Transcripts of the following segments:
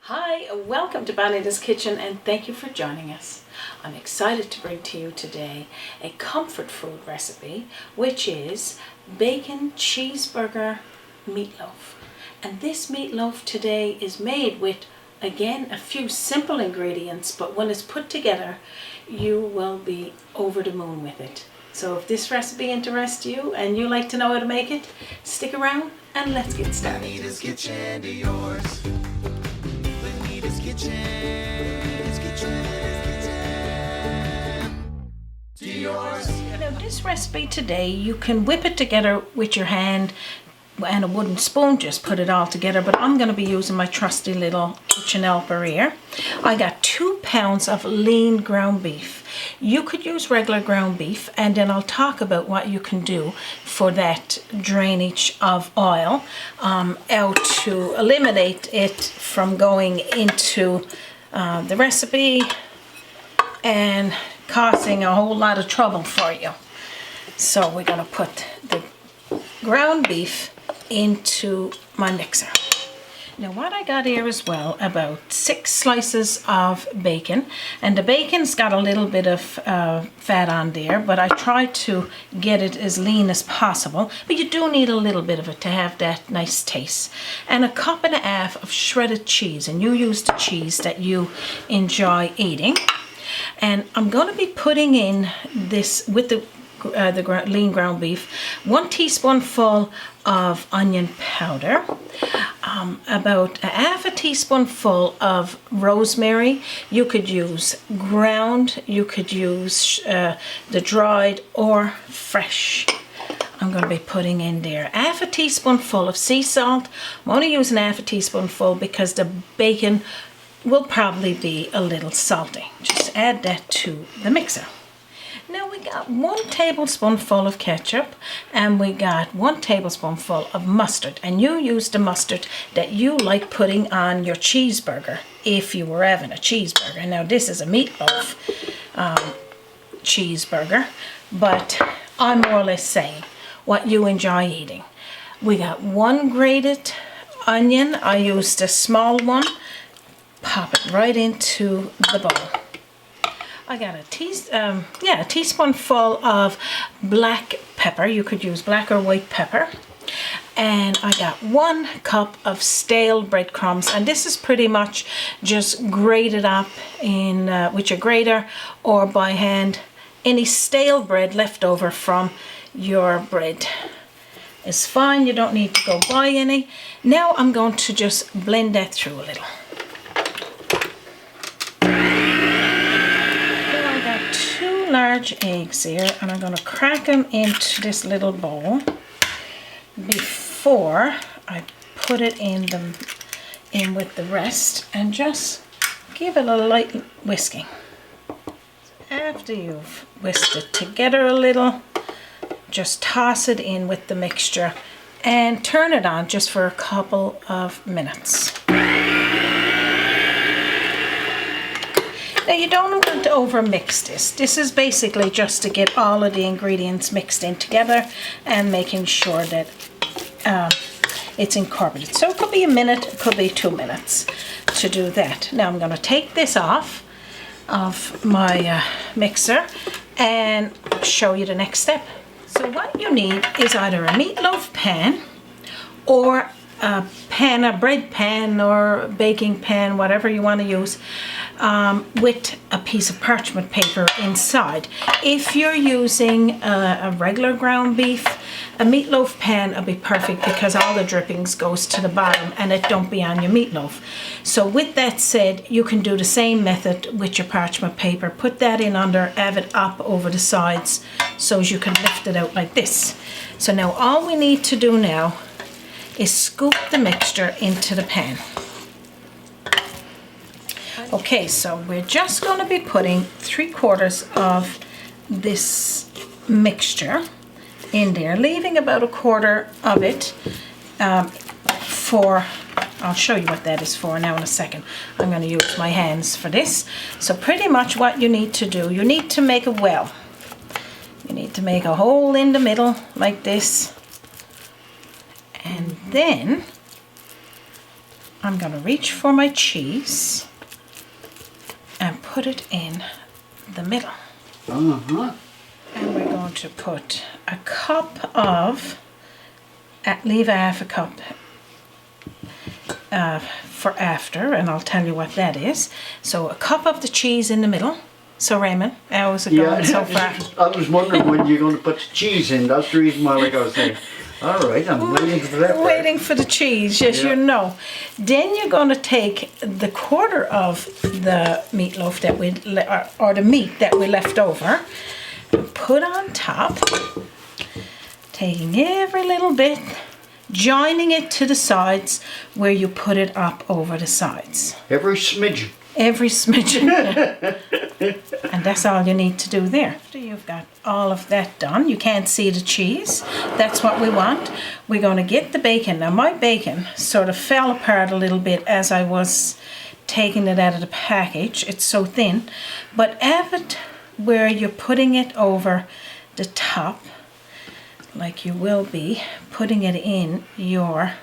Hi, welcome to Bonita's Kitchen and thank you for joining us. I'm excited to bring to you today a comfort food recipe, which is bacon cheeseburger meatloaf. And this meatloaf today is made with, again, a few simple ingredients, but when it's put together, you will be over the moon with it. So if this recipe interests you and you like to know how to make it, stick around and let's get started. Bonita's Kitchen to yours. Bonita's Kitchen to yours. Now this recipe today, you can whip it together with your hand and a wooden spoon, just put it all together, but I'm going to be using my trusty little kitchen helper here. I got 2 pounds of lean ground beef. You could use regular ground beef, and then I'll talk about what you can do for that drainage of oil, how to eliminate it from going into the recipe and causing a whole lot of trouble for you. So we're going to put the ground beef into my mixer. Now what I got here as well, about 6 slices of bacon, and the bacon's got a little bit of fat on there, but I try to get it as lean as possible, but you do need a little bit of it to have that nice taste. And a cup and a half of shredded cheese, and you use the cheese that you enjoy eating. And I'm going to be putting in this with the lean ground beef, 1 teaspoonful of onion powder, about a half a teaspoonful of rosemary. You could use ground, you could use the dried or fresh. I'm going to be putting in there half a teaspoonful of sea salt. I'm only using half a teaspoonful because the bacon will probably be a little salty. Just add that to the mixer. Now we got 1 tablespoonful of ketchup and we got 1 tablespoonful of mustard, and you use the mustard that you like putting on your cheeseburger if you were having a cheeseburger. Now this is a meatloaf cheeseburger, but I'm more or less saying what you enjoy eating. We got 1 grated onion. I used a small one. Pop it right into the bowl. I got a teaspoonful of black pepper. You could use black or white pepper. And I got 1 cup of stale breadcrumbs, and this is pretty much just grated up in with your grater or by hand. Any stale bread left over from your bread is fine. You don't need to go buy any. Now I'm going to just blend that through a little. Large eggs here, and I'm going to crack them into this little bowl before I put it in with the rest, and just give it a light whisking. After you've whisked it together a little, just toss it in with the mixture and turn it on just for a couple of minutes. Now you don't want to over mix this. This is basically just to get all of the ingredients mixed in together and making sure that it's incorporated. So it could be a minute, it could be 2 minutes to do that. Now I'm going to take this off of my mixer and show you the next step. So what you need is either a meatloaf pan or a bread pan or baking pan, whatever you want to use, with a piece of parchment paper inside. If you're using a regular ground beef, a meatloaf pan will be perfect because all the drippings goes to the bottom and it don't be on your meatloaf. So with that said, you can do the same method with your parchment paper. Put that in under, have it up over the sides so as you can lift it out like this. So now all we need to do now is scoop the mixture into the pan. Okay, so we're just going to be putting 3/4 of this mixture in there, leaving about 1/4 of it for, I'll show you what that is for now in a second. I'm going to use my hands for this. So pretty much what you need to do, you need to make a well. You need to make a hole in the middle like this, and then I'm going to reach for my cheese and put it in the middle. Uh-huh. And we're going to put a cup of, leave half a cup for after, and I'll tell you what that is. So a cup of the cheese in the middle. So Raymond, how's it going so far? I was wondering when you're going to put the cheese in. That's the reason why, like I was saying. All right, I'm waiting for that. Waiting for the cheese, yes, you know. Then you're going to take the quarter of the meatloaf that or the meat that we left over, and put on top, taking every little bit, joining it to the sides where you put it up over the sides. Every smidgen. Every smidgen. And that's all you need to do there. After you've got all of that done, you can't see the cheese. That's what we want. We're going to get the bacon. Now my bacon sort of fell apart a little bit as I was taking it out of the package. It's so thin. But have it where you're putting it over the top, like you will be putting it in your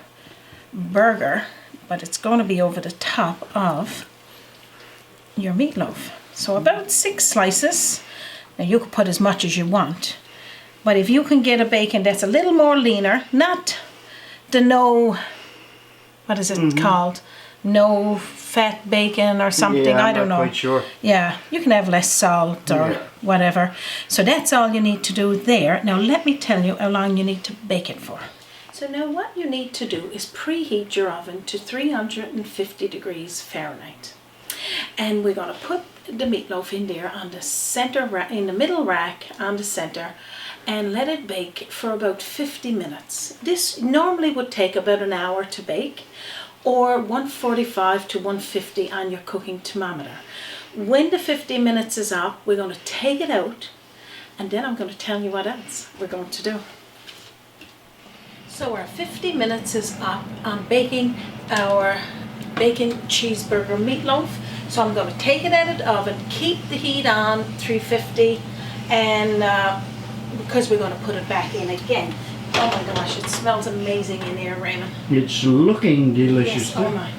burger, but it's going to be over the top of your meatloaf. So about 6 slices. Now you can put as much as you want, but if you can get a bacon that's a little more leaner, not the what is it called? No fat bacon or something, Yeah, I don't know. I'm not quite sure. Yeah, you can have less salt or whatever. So that's all you need to do there. Now let me tell you how long you need to bake it for. So now what you need to do is preheat your oven to 350 degrees Fahrenheit. And we're going to put the meatloaf in there on the center in the middle rack on the center, and let it bake for about 50 minutes. This normally would take about an hour to bake, or 145 to 150 on your cooking thermometer. When the 50 minutes is up, we're going to take it out, and then I'm going to tell you what else we're going to do. So our 50 minutes is up on baking our bacon cheeseburger meatloaf. So I'm going to take it out of the oven, keep the heat on 350, and because we're going to put it back in again. Oh my gosh, it smells amazing in here, Raymond. It's looking delicious. Yes, oh my.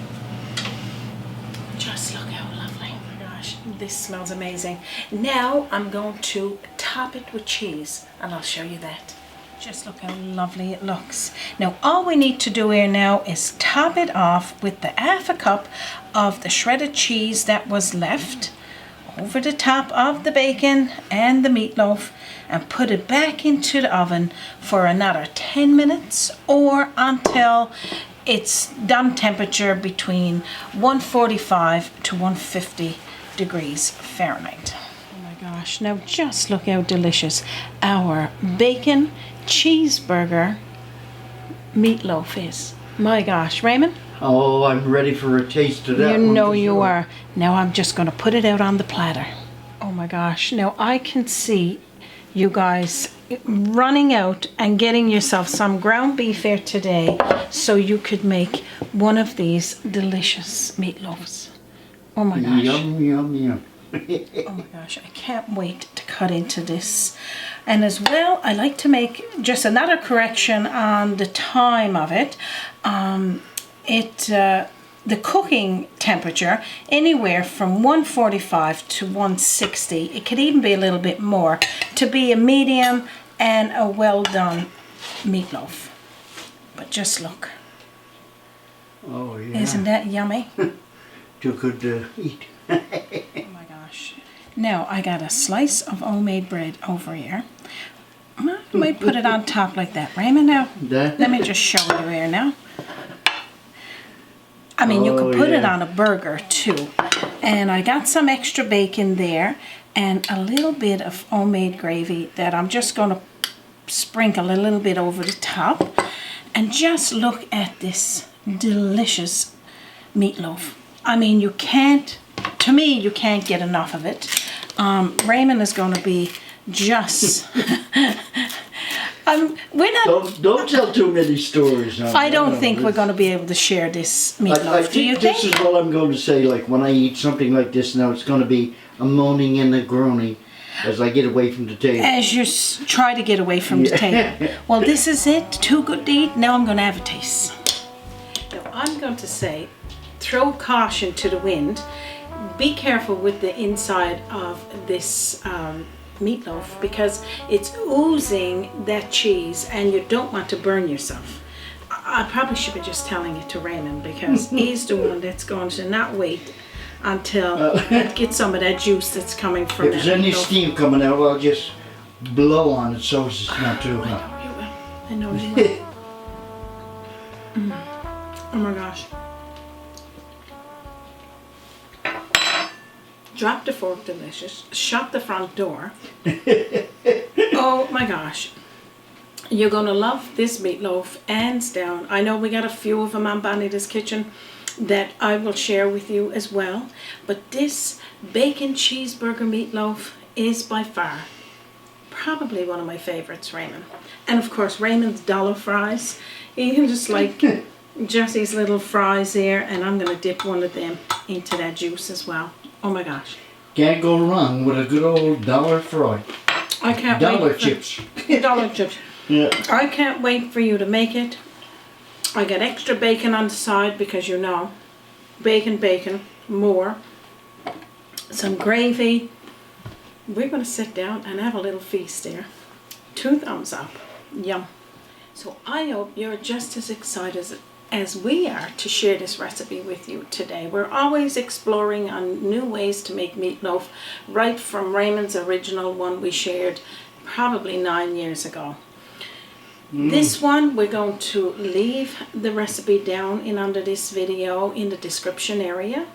Just look how lovely. Oh my gosh, this smells amazing. Now I'm going to top it with cheese, and I'll show you that. Just look how lovely it looks. Now all we need to do here now is top it off with the half a cup of the shredded cheese that was left over the top of the bacon and the meatloaf, and put it back into the oven for another 10 minutes or until it's done temperature between 145 to 150 degrees Fahrenheit. Oh my gosh, now just look how delicious our bacon cheeseburger meatloaf is. My gosh, Raymond? Oh, I'm ready for a taste of that. You know you are. Now I'm just going to put it out on the platter. Oh my gosh, now I can see you guys running out and getting yourself some ground beef here today so you could make one of these delicious meatloafs. Oh my gosh. Yum, yum, yum. Oh my gosh, I can't wait to cut into this. And as well, I like to make just another correction on the time of it. The cooking temperature, anywhere from 145 to 160. It could even be a little bit more to be a medium and a well done meatloaf. But just look. Oh, yeah. Isn't that yummy? Too good to eat. Oh my gosh. Now I got a slice of homemade bread over here. I might put it on top like that. Raymond, now let me just show you here now. I mean, you could put it on a burger too. And I got some extra bacon there and a little bit of homemade gravy that I'm just going to sprinkle a little bit over the top. And just look at this delicious meatloaf. I mean, you can't get enough of it. Raymond is going to be just... we're not... Don't tell too many stories now. I don't think we're going to be able to share this meatloaf. I think this is what I'm going to say. Like when I eat something like this now, it's going to be a moaning and a groaning as I get away from the table. As you try to get away from the table. Well, this is it. Too good to eat. Now I'm going to have a taste. Now I'm going to say throw caution to the wind. Be careful with the inside of this meatloaf because it's oozing that cheese and you don't want to burn yourself. I probably should be just telling it to Raymond because he's the one that's going to not wait until it gets some of that juice that's coming from If that there's any meatloaf. steam coming out, I'll just blow on it so it's not too hot. I know you will. Oh my gosh. Drop the fork, delicious. Shut the front door. Oh my gosh. You're going to love this meatloaf, hands down. I know we got a few of them on Bonita's Kitchen that I will share with you as well. But this bacon cheeseburger meatloaf is by far probably one of my favorites, Raymond. And of course, Raymond's dollar fries. You can just like Jesse's little fries there, and I'm going to dip one of them into that juice as well. Oh my gosh. Can't go wrong with a good old dollar fry. I can't Dollar wait. chips. Dollar chips. Yeah. I can't wait for you to make it. I got extra bacon on the side because you know, bacon, more. Some gravy. We're going to sit down and have a little feast there. 2 thumbs up. Yum. So I hope you're just as excited as we are to share this recipe with you today. We're always exploring on new ways to make meatloaf, right from Raymond's original one we shared probably 9 years ago. This one, we're going to leave the recipe down in under this video in the description area.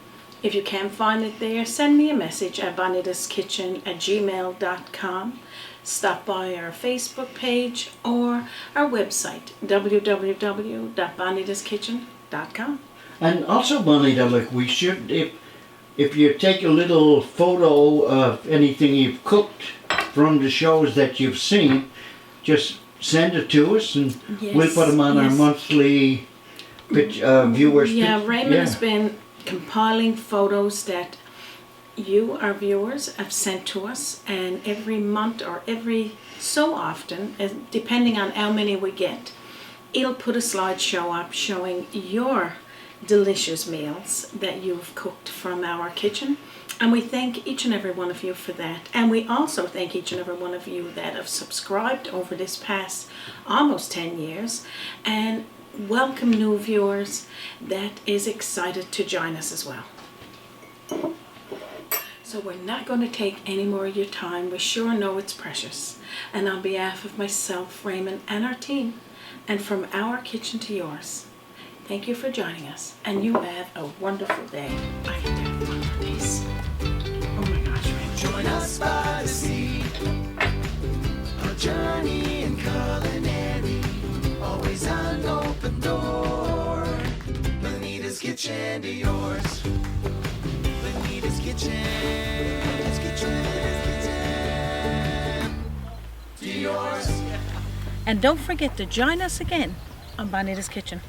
If you can't find it there, send me a message at bonitaskitchen@gmail.com. Stop by our Facebook page or our website, www.bonitaskitchen.com. And also, Bonita, like we should, if you take a little photo of anything you've cooked from the shows that you've seen, just send it to us and we'll put them on our monthly viewers. Yeah, Raymond has been compiling photos that you, our viewers, have sent to us, and every month or every so often, depending on how many we get, it'll put a slideshow up showing your delicious meals that you've cooked from our kitchen. And we thank each and every one of you for that. And we also thank each and every one of you that have subscribed over this past almost 10 years. And welcome new viewers that is excited to join us as well. So we're not going to take any more of your time. We sure know it's precious. And on behalf of myself, Raymond, and our team, and from our kitchen to yours, thank you for joining us. And you have a wonderful day. I can do one more piece. Oh my gosh, Raymond. Join us by the sea. A journey in culinary. Always an open door. Bonita's Kitchen to yours. Bonita's Kitchen. To yours. And don't forget to join us again on Bonita's Kitchen.